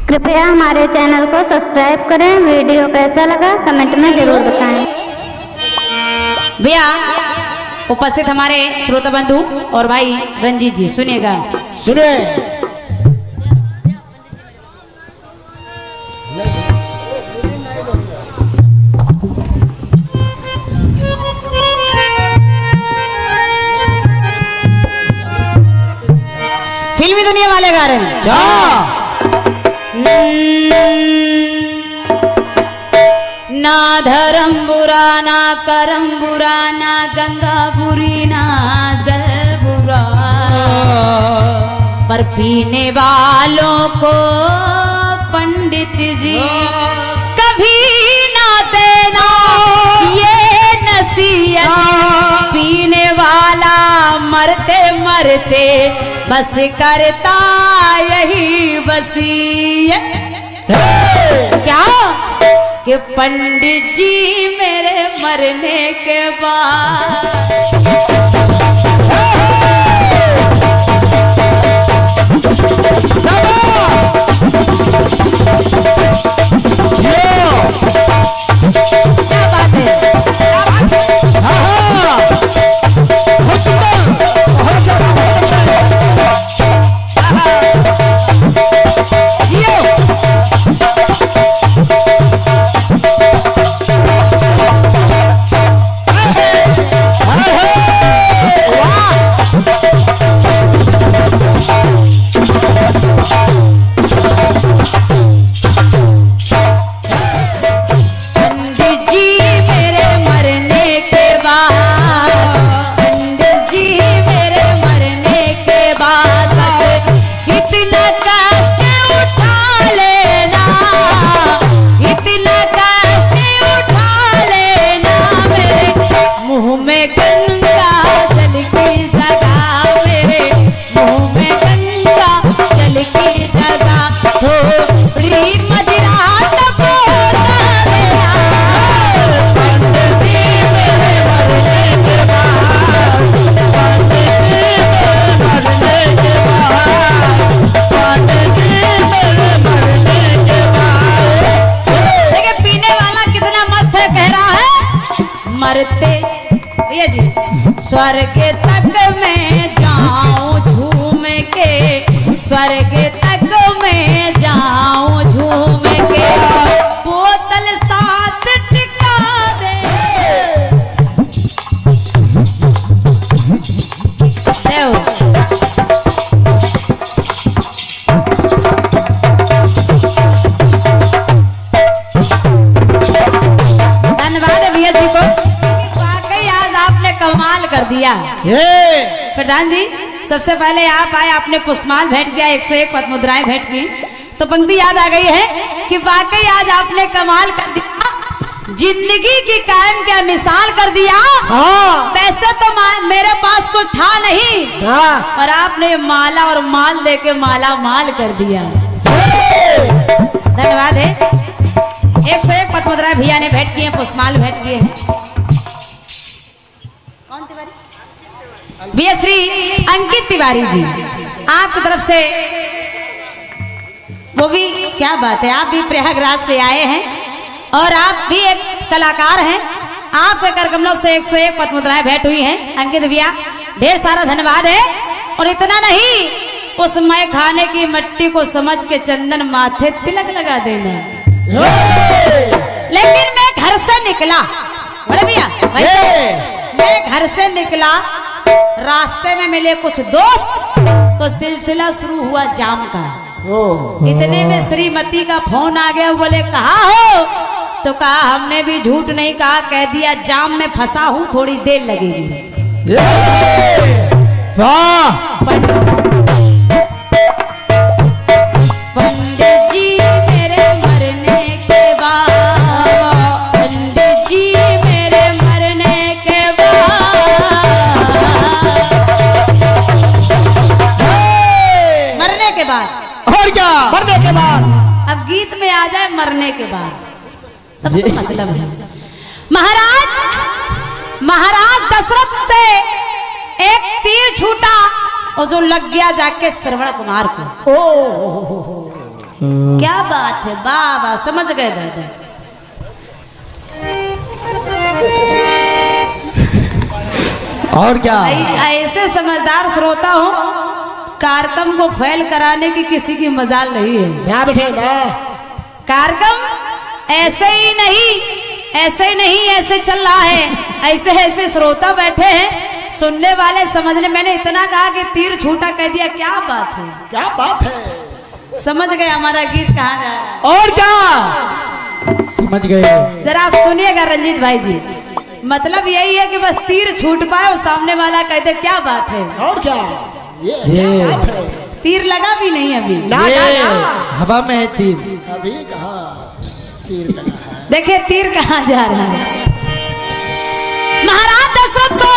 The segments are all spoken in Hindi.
कृपया हमारे चैनल को सब्सक्राइब करें। वीडियो कैसा लगा कमेंट में जरूर बताएं। भैया उपस्थित हमारे श्रोता बंधु और भाई रंजीत जी सुनिएगा, सुनिए। फिल्मी दुनिया वाले गा रहे हैं। ना धर्म बुरा ना करम बुरा ना गंगा बुरी ना जल बुरा, पर पीने वालों को पंडित जी कभी ना देना ये नसीहत। पीने वाला मरते मरते बस करता यही वसीयत। क्या कि पंडित जी मेरे मरने के बाद क्या बात है, स्वर्ग तक मैं जाऊं झूम के, स्वर्ग तक मैं जाऊं झूम के, बोतल साथ टिका दे। धन्यवाद भैया जी को, कमाल कर दिया। प्रधान जी सबसे पहले आप आए, आपने पुष्पमाल भेंट किया, 101 पद मुद्राएं भेंट की, तो पंक्ति याद आ गई है कि वाकई आज आपने कमाल कर दिया, जिंदगी की कायम क्या मिसाल कर दिया। वैसे तो मेरे पास कुछ था नहीं, पर आपने माला और माल लेके माला माल कर दिया। धन्यवाद है। 101 पद मुद्राएं भैया ने भेंट किए हैं, पुष्पमाल भेंट किए हैं। भैया श्री अंकित तिवारी जी आपकी तरफ से, वो भी क्या बात है, आप भी प्रयागराज से आए हैं और आप भी एक कलाकार हैं। आपके करकमलों से 101 पद मुद्राएं भेंट हुई हैं। अंकित भैया ढेर सारा धन्यवाद है। और इतना नहीं, उस मैं खाने की मट्टी को समझ के चंदन माथे तिलक लगा देना। लेकिन मैं घर से निकला, बड़े भैया मैं घर से निकला, रास्ते में मिले कुछ दोस्त, तो सिलसिला शुरू हुआ जाम का। इतने में श्रीमती का फोन आ गया, बोले कहाँ हो, तो कहा हमने भी झूठ नहीं कहा, कह दिया जाम में फंसा हूँ, थोड़ी देर लगेगी। पंडित जी मेरे मरने के बाद, पंडित जी मेरे मरने के बाद, मरने के बाद और क्या, मरने के बाद। अब गीत में आ जाए मरने के बाद, तब तो मतलब है। महाराज दशरथ से एक तीर छूटा और जो लग गया जाके श्रवण कुमार को। क्या बात है, वाह वाह, समझ गए दादा। और क्या? ऐसे समझदार श्रोता हो, कार्यक्रम को फेल कराने की किसी की मजाल नहीं है। यहाँ बैठे ना, कार्यक्रम ऐसे ही नहीं ऐसे चल रहा है। ऐसे ऐसे श्रोता बैठे हैं, सुनने वाले समझने। मैंने इतना कहा कि तीर छूटा कह दिया, क्या बात है, क्या बात है, समझ गए हमारा गीत कहाँ जा रहा है। और क्या समझ गए। जरा आप सुनिएगा रंजीत भाई जी, मतलब यही है कि बस तीर छूट पाए और सामने वाला कहते क्या बात है। और क्या, ये क्या बात है। तीर लगा भी नहीं अभी, ना, हवा में है तीर, अभी कहाँ तीर लगा है। देखिए तीर कहाँ जा रहा है। महाराज दशरथ को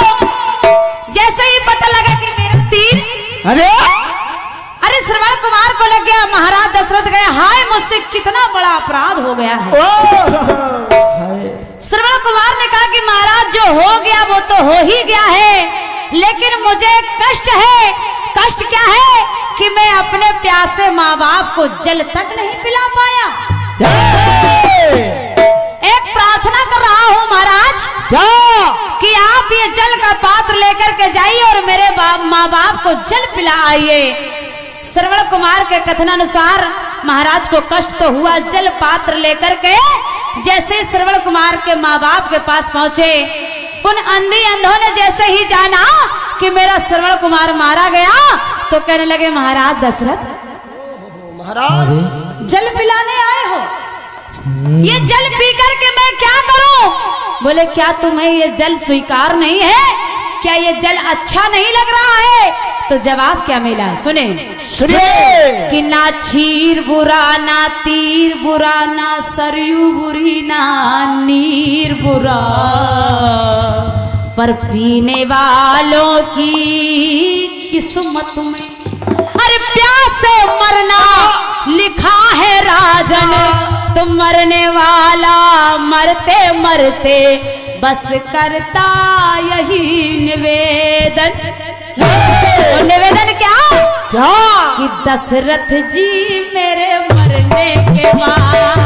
जैसे ही पता लगा कि मेरा तीर अरे श्रवण कुमार को लग गया, महाराज दशरथ गए, हाय मुझसे कितना बड़ा अपराध हो गया है। श्रवण कुमार ने कहा कि महाराज जो हो गया वो तो हो ही गया है, लेकिन मुझे कष्ट है। कष्ट क्या है कि मैं अपने प्यासे माँ बाप को जल तक नहीं पिला पाया। एक प्रार्थना कर रहा हूँ महाराज कि आप ये जल का पात्र लेकर के जाइए और मेरे माँ बाप को जल पिला आइए। श्रवण कुमार के कथनानुसार महाराज को कष्ट तो हुआ, जल पात्र लेकर के जैसे श्रवण कुमार के माँ बाप के पास पहुंचे, उन अंधी अंधों ने जैसे ही जाना कि मेरा श्रवण कुमार मारा गया तो कहने लगे, महाराज दशरथ, महाराज जल पिलाने आए हो, ये जल पी करके मैं क्या करूं? बोले, क्या तुम्हें ये जल स्वीकार नहीं है? क्या ये जल अच्छा नहीं लग रहा है? तो जवाब क्या मिला, सुने कि ना चीर बुरा, ना तीर बुरा, ना सरयू बुरी, ना नीर बुरा, पर पीने वालों की किस्मत में अरे प्यास से मरना लिखा है राजन। तो मरने वाला मरते मरते बस करता यही निवेदन। और निवेदन क्या कि दशरथ जी मेरे मरने के बाद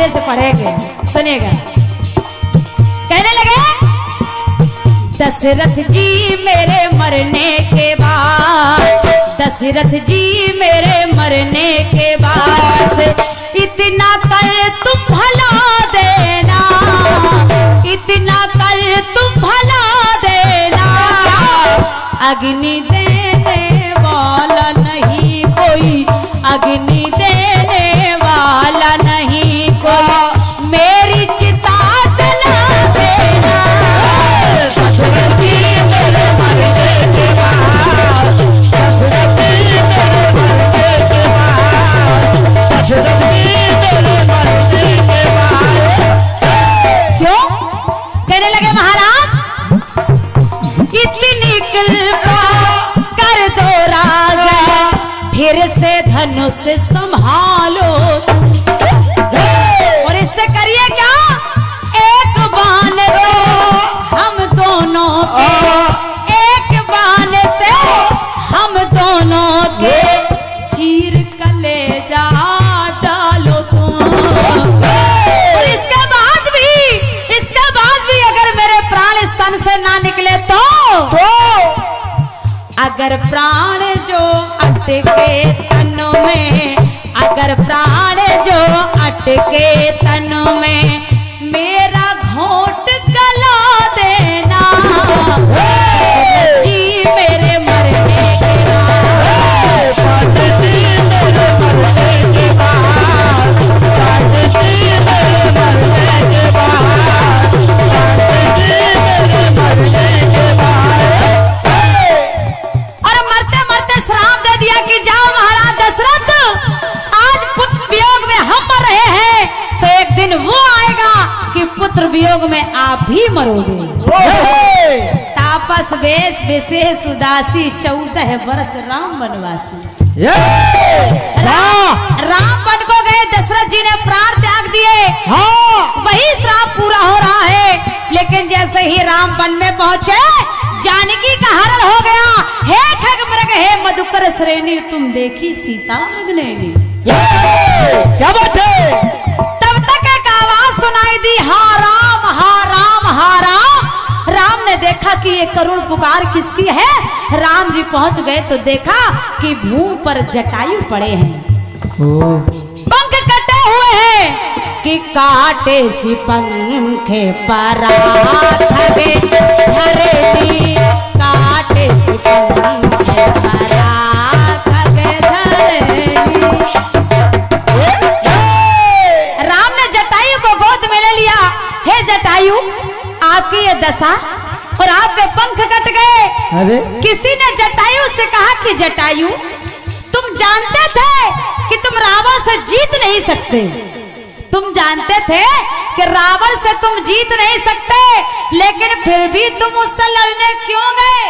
से पढ़ेंगे, सुनेगा। कहने लगे, दशरथ जी मेरे मरने के बाद, दशरथ जी मेरे मरने के बाद इतना कर तुम भला देना, इतना कर तुम भला देना, अग्नि देने वाला नहीं कोई, अग्नि देने वाला नहीं कोई, मेरी चिता जला देना। दशरथ जी मेरे मरने के बाद, दशरथ जी मेरे मरने के बाद, दशरथ जी मेरे मरने के बाद। क्यों? कहने लगे, महाराज इतनी कृपा कर दो राजा, फिर से धनुष संभालो, और इससे करिए क्या, एक बाण दो हम दोनों के, एक बाण से हम दोनों के चीर कलेजा डालो तुम। और इसके बाद भी अगर मेरे प्राण इस तन से ना निकले तो अगर प्राण जो अटके तन में, अगर प्राण जो अटके तन में, मेरा घोंट गला देना। जी मेरे मरने के बाद, मेरे मरने के बाद, मेरे मरने के बाद, मेरे मरने के बाद। और मरते मरते श्राप दे दिया कि जाओ महाराज दशरथ, आज पुत्र वियोग में हम मर रहे हैं, तो एक दिन वो आएगा कि पुत्र वियोग में आप भी मरोगे। तापस वेश विशेष उदासी 14 वर्ष राम वनवासी। राम वन को गए, दशरथ जी ने प्राण त्याग दिए। वही श्राप पूरा हो रहा है। लेकिन जैसे ही राम वन में पहुंचे, जानकी का हरण हो गया। हे खग मृग हे मधुकर श्रेणी, तुम देखी सीता मृग नैनी। क्या बात है? तब तक एक आवाज सुनाई दी, हा राम हा राम हा राम। राम ने देखा कि ये करुण पुकार किसकी है। राम जी पहुंच गए तो देखा कि भूमि पर जटायु पड़े हैं, पंख कटे हुए हैं कि काटे सी पंखे पराठे धरनी, काटे सी पंखे पराठे धरनी। राम ने जटायु को गोद में ले लिया। हे जटायु, आपकी ये दशा और आपके पंख कट गए। अरे किसी ने जटायु से कहा कि जटायु, तुम जानते थे कि तुम रावण से जीत नहीं सकते। तुम जानते थे कि रावण से तुम जीत नहीं सकते, लेकिन फिर भी तुम उससे लड़ने क्यों गए?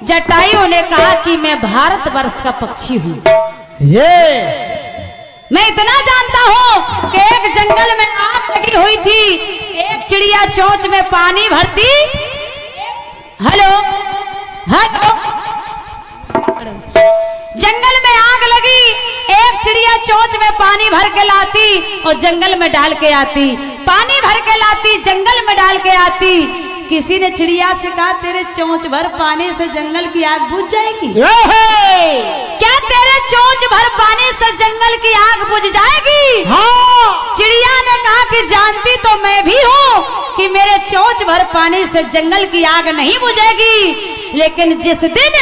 जटायु ने कहा कि मैं भारतवर्ष का पक्षी हूँ। मैं इतना जानता हूँ कि एक जंगल में आग लगी हुई थी, एक चिड़िया चोंच में पानी भरती। हेलो हेलो, जंगल में आग लगी, एक चिड़िया चोंच में पानी भर के लाती और जंगल में डाल के आती, पानी भर के लाती, जंगल में डाल के आती। किसी ने चिड़िया से कहा, तेरे चोंच भर पानी से जंगल की आग बुझ जाएगी? क्या तेरे चोंच भर पानी से जंगल की आग बुझ जाएगी? हाँ। चिड़िया ने कहा कि जानती तो मैं भी हूँ कि मेरे चोंच भर पानी से जंगल की आग नहीं बुझेगी, लेकिन जिस दिन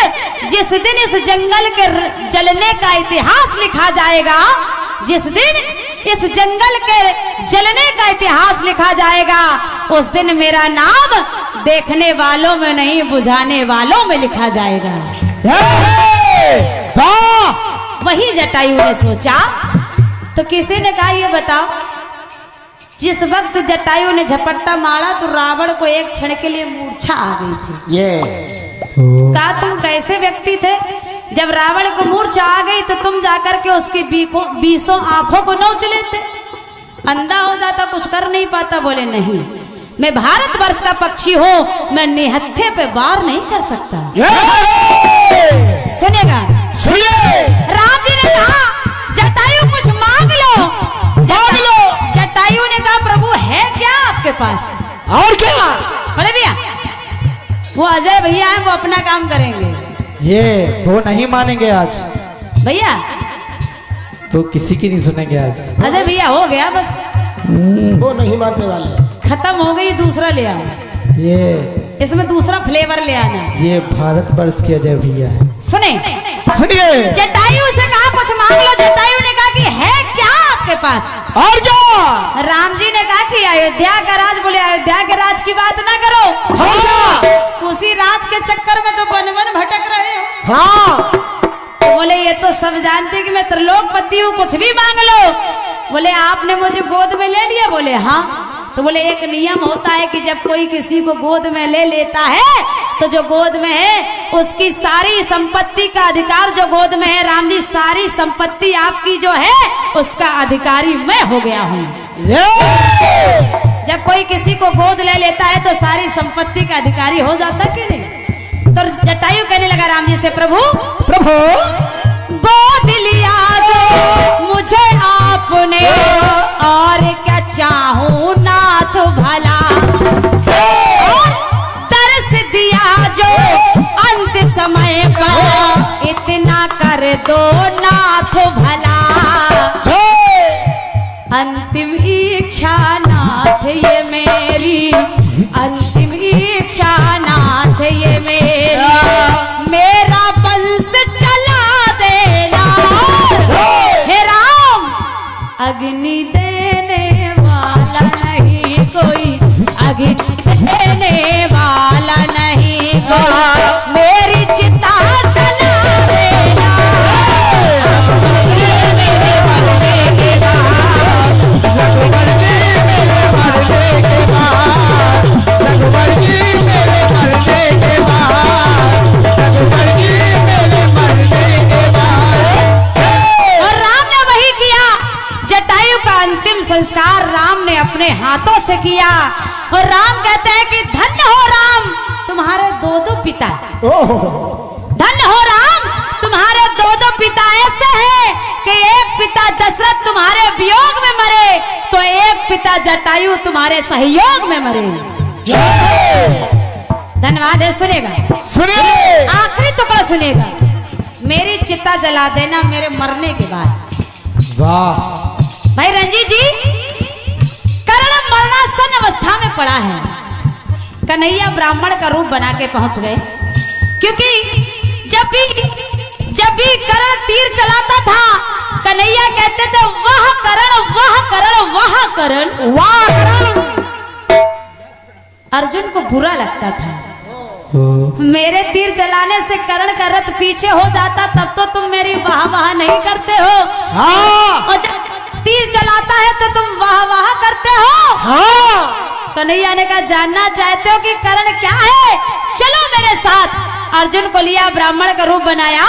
इस जंगल के जलने का इतिहास लिखा जाएगा, जिस दिन इस जंगल के जलने का इतिहास लिखा जाएगा, उस दिन मेरा नाम देखने वालों में नहीं, बुझाने वालों में लिखा जाएगा। वही जटायु ने सोचा। तो किसी ने कहा, ये बताओ, जिस वक्त जटायु ने झपट्टा मारा तो रावण को एक क्षण के लिए मूर्छा आ गई थी। कहा, तुम कैसे व्यक्ति थे? जब रावण को मूर्छा आ गई तो तुम जाकर के उसकी 20 आंखों को नोच लेते, अंधा हो जाता, कुछ कर नहीं पाता। बोले नहीं, मैं भारतवर्ष का पक्षी हूँ, मैं निहत्थे पे वार नहीं कर सकता। सुनिएगा, राम जी ने कहा, जटायु कुछ मांग लो, मांग लो। जटायु ने कहा, प्रभु है क्या आपके पास? और क्या? बड़े भैया, वो अजय भैया हैं, वो अपना काम करेंगे। ये वो नहीं मानेंगे आज भैया, तो किसी की नहीं सुनेंगे आज। अजय भैया हो गया बस, वो नहीं मानने वाले। खत्म हो गई, दूसरा ले आओ। ये इसमें दूसरा फ्लेवर ले आना। ये भारतवर्ष के अजय भैया है। सुने, सुनिए। जटायु से कहा कुछ मांग लो। जटायु ने कहा कि है क्या आपके पास? और क्या? राम जी ने कहा कि अयोध्या का राज। बोले, अयोध्या के राज की बात ना करो। हाँ। उसी राज के चक्कर में तो वन वन भटक रहे हो। हाँ। तो बोले, ये तो सब जानते कि मैं त्रिलोकपति हूँ, कुछ भी मांग लो। बोले, आपने मुझे गोद में ले लिया? बोले हाँ। तो बोले, एक नियम होता है कि जब कोई किसी को गोद में ले लेता है तो जो गोद में है उसकी सारी संपत्ति का अधिकार जो गोद में है, राम जी, सारी संपत्ति आपकी जो है उसका अधिकारी मैं हो गया हूँ। जब कोई किसी को गोद ले लेता है तो सारी संपत्ति का अधिकारी हो जाता कि नहीं? तो जटायु कहने लगा राम जी से, प्रभु प्रभु, गोद लिया जो मुझे आपने, और क्या चाहूं नाथ भला, और तरस दिया जो अंत समय का, इतना कर दो नाथ भला। अंतिम इच्छा नाथ ये मेरी, अंतिम इच्छा नाथ ये मेरी, मेरा वंश चला देना। हे राम, अग्नि देने वाला नहीं कोई, अग्नि देने वाला नहीं कोई, मेरी चिता जला देना। मेरे बंदे के बाद संस्कार राम ने अपने हाथों से किया। और राम कहते हैं कि धन्य हो राम तुम्हारे दो पिता, धन्य हो राम तुम्हारे दो पिता ऐसे हैं कि एक पिता दशरथ तुम्हारे वियोग में मरे तो एक पिता जटायु तुम्हारे सहयोग में मरे। धन्यवाद है। सुनेगा, सुनिए आखिरी टुकड़ा सुनेगा। मेरी चिता जला देना मेरे मरने के बाद। वाह भाई रंजीत जी, कर्ण मरणासन अवस्था में पड़ा है। कन्हैया ब्राह्मण का रूप बना के पहुंच गए, क्योंकि जब भी कर्ण तीर चलाता था कन्हैया कहते थे वाह कर्ण वाह कर्ण वाह कर्ण वाह कर्ण। अर्जुन को बुरा लगता था, मेरे तीर चलाने से कर्ण का रथ पीछे हो जाता तब तो तुम मेरी वाह वाह नहीं करते हो। और जब तीर चलाता है तो तुम वाह वाह करते हो। कन्हैया ने कहा जानना चाहते हो कि कर्ण क्या है, चलो मेरे साथ। अर्जुन को लिया, ब्राह्मण का रूप बनाया,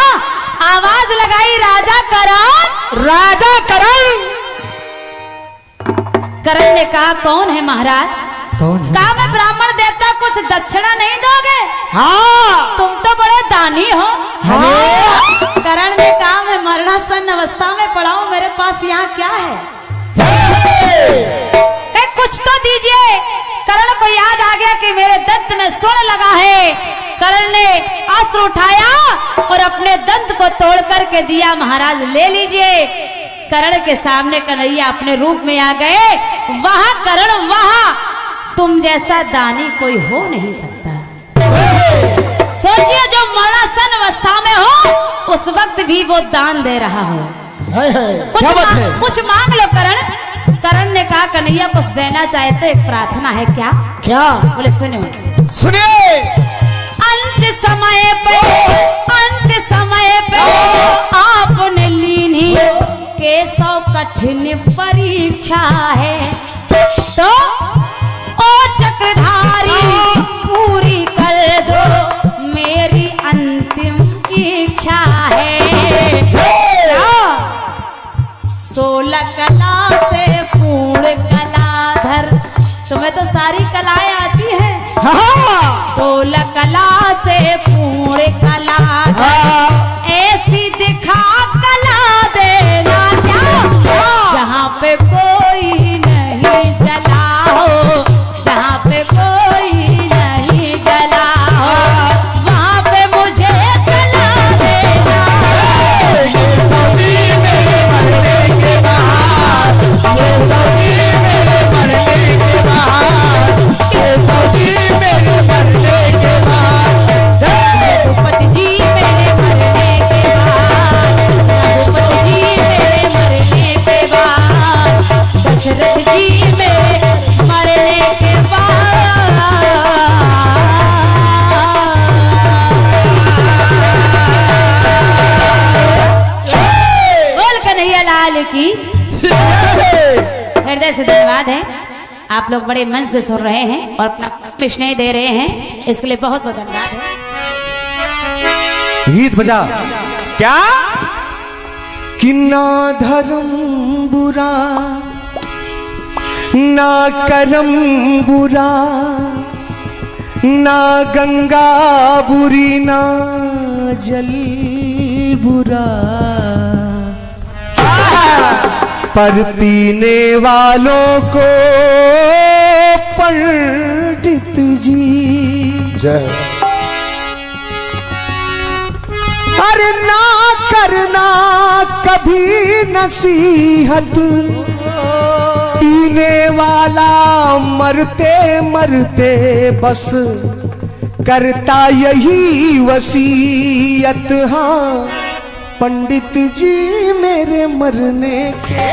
आवाज लगाई राजा कर्ण राजा कर्ण। कर्ण ने कहा कौन है महाराज? कौन है? कहा मैं ब्राह्मण देवता, कुछ दक्षिणा नहीं दोगे? हाँ तुम तो बड़े दानी हो। हाँ। कर्ण ने कहा मैं मरणासन अवस्था में पड़ा हूं, मेरे पास यहाँ क्या है? कुछ तो दीजिए। कर्ण को याद आ गया कि मेरे दंत में स्वर्ण लगा है। कर्ण ने अस्त्र उठाया और अपने दंत को तोड़ करके दिया, महाराज ले लीजिए। कर्ण के सामने कन्हैया अपने रूप में आ गए। वहां कर्ण वहां, तुम जैसा दानी कोई हो नहीं सकता। सोचिए जो मरणासन अवस्था में हो उस वक्त भी वो दान दे रहा हो। कुछ मांग लो कर्ण। कर्ण ने कहा कन्हैया कुछ देना चाहे तो एक प्रार्थना है। क्या क्या? बोले सुनिए सुनिए अंत समय पे आपने लीनी केशव कठिन परीक्षा है, तो ओ चक्रधारी पूरी कर दो मेरी अंतिम इच्छा है। 16 कला से पूर्ण कलाधर, तुम्हें तो सारी कलाएं आती हैं। 16 कला से पूर्ण कलाधर, ऐसी दिखा कला देना क्या जहाँ पे कोई नहीं जला हो, जहाँ पे कोई नहीं जला हो वहाँ पे मुझे चला देना। रघुपति जी मेरे मरने के बाद, रघुपति जी मेरे मरने के बाद, दशरथ जी मेरे मरने के बाद। बोल कन्हैया लाल की। हृदय से धन्यवाद है, आप लोग बड़े मन से सुन रहे हैं और अपना स्नेह दे रहे हैं, इसके लिए बहुत बहुत धन्यवाद है। गीत बजा। क्या? कि ना धर्म बुरा ना करम बुरा, ना गंगा बुरी ना जल बुरा, पर पीने वालों को पंडित जी जय। अरे ना करना कभी नसीहत, पीने वाला मरते मरते बस करता यही वसीयत। हाँ पंडित जी मेरे मरने के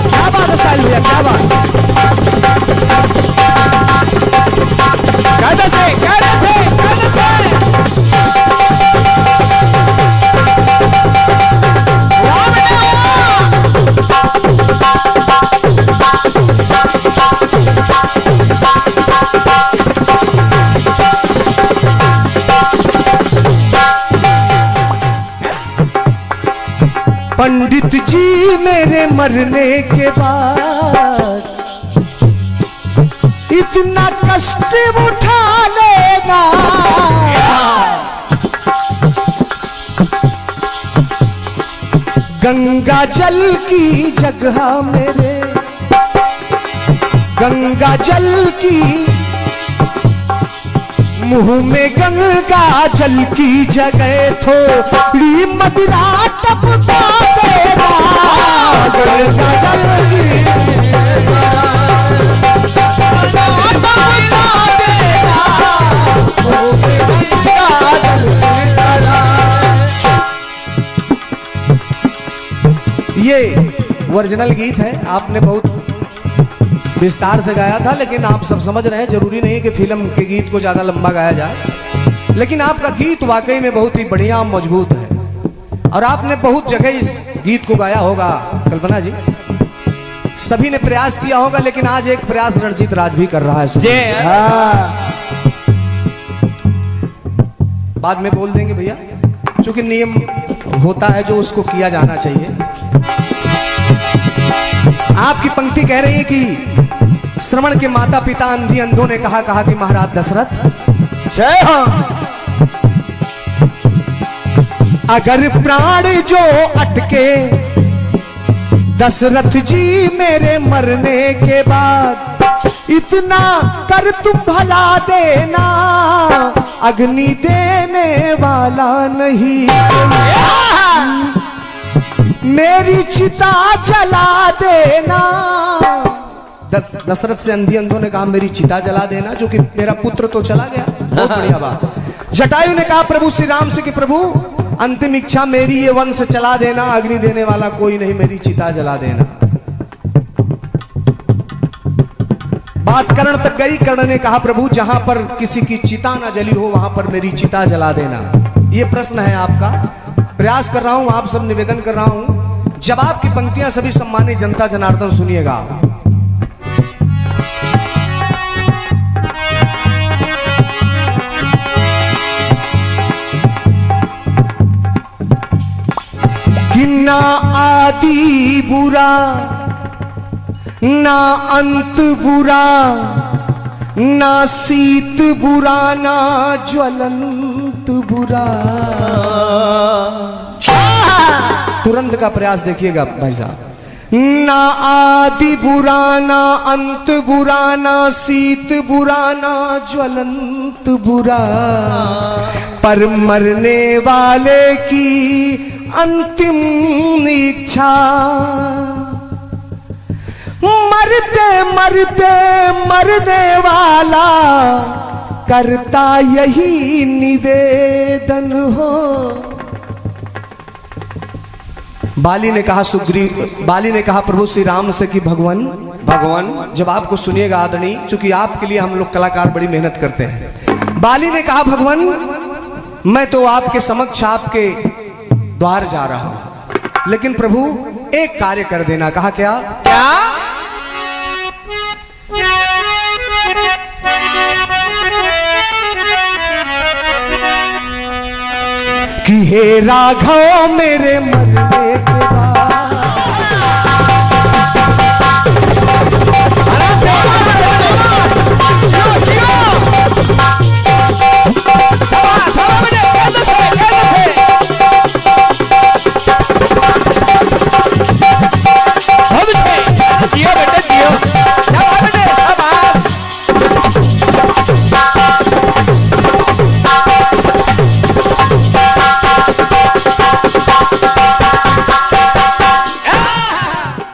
क्या बात है साहिल भैया, क्या बात। पंडित जी मेरे मरने के बाद इतना कष्ट उठा लेना, गंगा जल की जगह मेरे, गंगा जल की मुंह में गंगा जल की जगह थोड़ी मदिरा टपका देना, गंगा जल की ये ओरिजिनल गीत है, आपने बहुत विस्तार से गाया था, लेकिन आप सब समझ रहे हैं जरूरी नहीं कि फिल्म के गीत को ज्यादा लंबा गाया जाए, लेकिन आपका गीत वाकई में बहुत ही बढ़िया मजबूत है और आपने बहुत जगह इस गीत को गाया होगा। कल्पना जी, सभी ने प्रयास किया होगा, लेकिन आज एक प्रयास रणजीत राज भी कर रहा है। बाद में बोल देंगे भैया, क्योंकि नियम होता है जो उसको किया जाना चाहिए। आपकी पंक्ति कह रही है कि श्रवण के माता पिता अंधी अंधों ने कहा कि महाराज दशरथ जय हो। अगर प्राण जो अटके दशरथ जी मेरे मरने के बाद, इतना कर तुम भला देना, अग्नि देने वाला नहीं, मेरी चिता जला देना। दशरथ से अंधी अंधों ने कहा मेरी चिता जला देना, जो कि मेरा पुत्र तो चला गया। बहुत बढ़िया बात। जटायु ने कहा प्रभु श्री राम से कि प्रभु अंतिम इच्छा मेरी ये वंश चला देना, अग्नि देने वाला कोई नहीं, मेरी चिता जला देना। बात कर्ण तक गई। कर्ण ने कहा प्रभु जहां पर किसी की चिता ना जली हो वहां पर मेरी चिता जला देना। ये प्रश्न है आपका, प्रयास कर रहा हूं, आप सब निवेदन कर रहा हूं, जवाब की पंक्तियां सभी सम्मानित जनता जनार्दन सुनिएगा। कि ना आदि बुरा ना अंत बुरा, ना शीत बुरा ना ज्वलंत बुरा। तुरंत का प्रयास देखिएगा भाई साहब। ना आदि बुरा ना अंत बुरा, ना शीत बुरा ना ज्वलंत बुरा, पर मरने वाले की अंतिम इच्छा, मरते मरते मरने वाला करता यही निवेदन हो। बाली ने कहा प्रभु श्री राम से कि भगवान जवाब को सुनिएगा आदरणीय, क्योंकि आपके लिए हम लोग कलाकार बड़ी मेहनत करते हैं। बाली ने कहा भगवान मैं तो आपके समक्ष आपके द्वार जा रहा हूं, लेकिन प्रभु एक कार्य कर देना। कहा क्या? कि हे राघव मेरे मरने के बाद,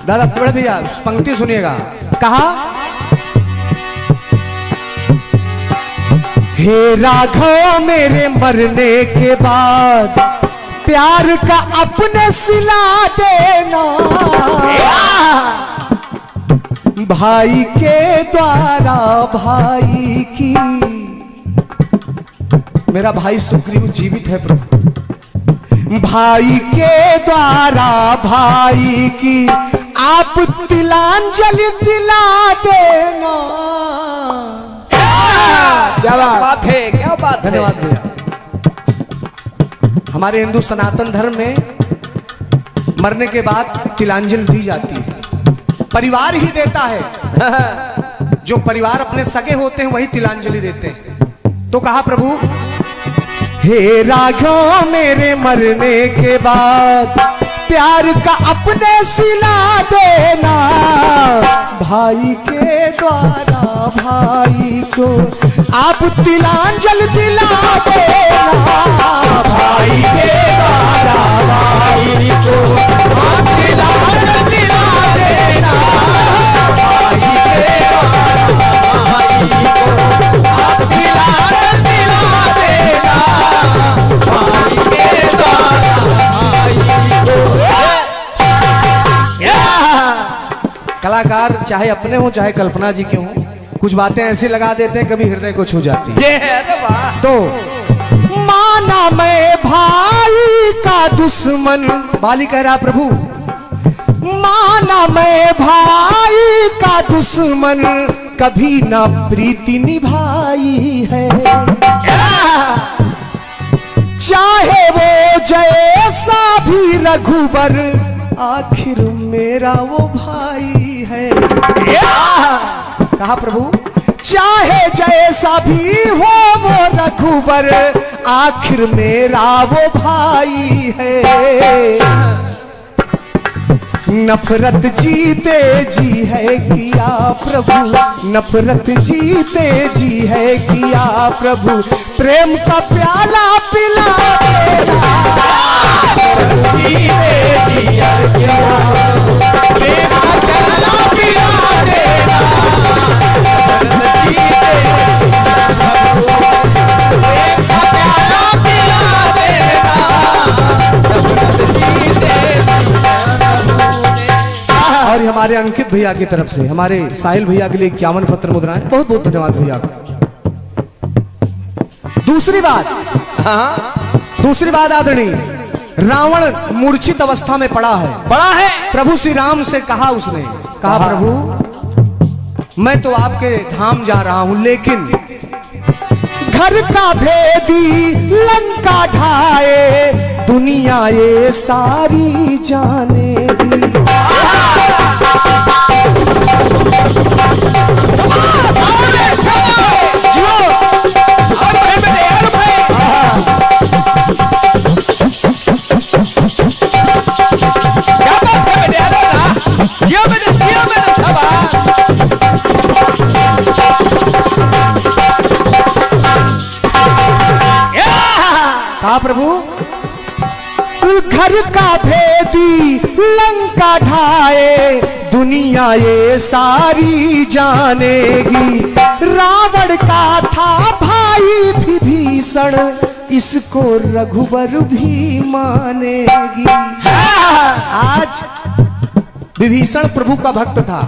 दादा बड़े भैया पंक्ति सुनिएगा। कहा हे राघव मेरे मरने के बाद प्यार का अपने सिला देना, भाई के द्वारा भाई की। मेरा भाई सुग्रीव जीवित है प्रभु, भाई के द्वारा भाई की आप तिलांजलि दिला देना। क्या बात है, क्या बात है। धन्यवाद भैया। हमारे हिंदू सनातन धर्म में मरने के बाद तिलांजलि दी जाती है, परिवार ही देता है। जो परिवार अपने सगे होते हैं वही तिलांजलि देते हैं। तो कहा प्रभु, हे राघव मेरे मरने के बाद प्यार का अपने सिला देना, भाई के द्वारा भाई को आप तिलांजलि दिला देना, भाई के द्वारा भाई को आप तिलांजलि दिला देना, भाई के द्वारा भाई को आप तिलांजलि दिला देना, भाई के द्वारा भाई को। कलाकार चाहे अपने हो चाहे कल्पना जी के हो, कुछ बातें ऐसी लगा देते हैं कभी हृदय को छू जाती है। तो माना मैं भाई का दुश्मन, बाली कह रहा प्रभु, माना मैं भाई का दुश्मन, कभी ना प्रीति निभाई है, चाहे वो जैसा भी रघुबर, आखिर मेरा वो भाई है। कहा प्रभु, चाहे जैसा भी हो वो रघुबर, आखिर मेरा वो भाई है। नफरत जीते जी है किया प्रभु, नफरत जीते जी है किया प्रभु, प्रेम का प्याला पिला देना, जीते जी है किया प्रभु, प्रेम का प्याला पिला देना, जीते प्रभु, प्रेम का प्याला पिला देना, और हमारे अंकित भैया की तरफ से हमारे साहिल भैया के लिए 51 पत्र मुद्राएं, बहुत बहुत धन्यवाद भैया का। दूसरी बात आदरणीय, रावण मूर्छित अवस्था में पड़ा है, प्रभु श्री राम से कहा, उसने कहा प्रभु मैं तो आपके धाम जा रहा हूं, लेकिन घर का भेदी लंका ढाए, दुनिया ये सारी जानेगी। कहा प्रभु, घर का भेदी लंका ढाए, दुनिया ये सारी जानेगी। रावण का था भाई विभीषण, इसको रघुबर भी मानेगी। आज विभीषण प्रभु का भक्त था,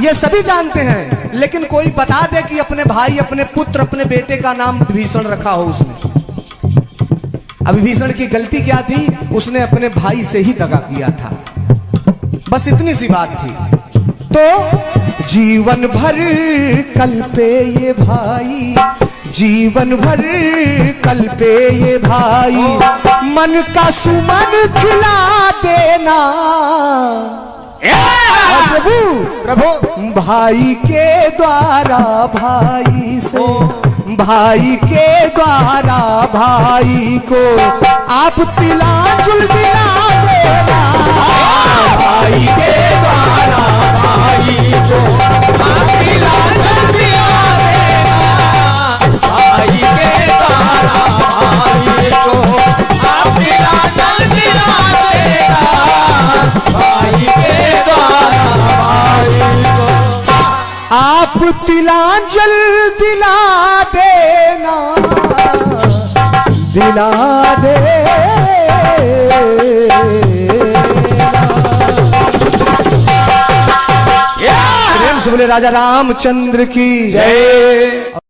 ये सभी जानते हैं, लेकिन कोई बता दे कि अपने भाई, अपने पुत्र, अपने बेटे का नाम विभीषण रखा हो उसने। अब विभीषण की गलती क्या थी, उसने अपने भाई से ही दगा किया था, बस इतनी सी बात थी। तो जीवन भर कल्पे ये भाई, जीवन भर कल्पे ये भाई, मन का सुमन खिला देना प्रभु, भाई के द्वारा भाई से, भाई के द्वारा भाई को आप तिलांजलि दिला देना, भाई के द्वारा भाई को आप तिलांजलि दिला देना, भाई के द्वारा भाई को आप तिलांजलि दिला देना, भाई के द्वारा भाई को आप तिलांजलि दिला देना, दिला देना। प्रेम से बोले राजा रामचंद्र की जय।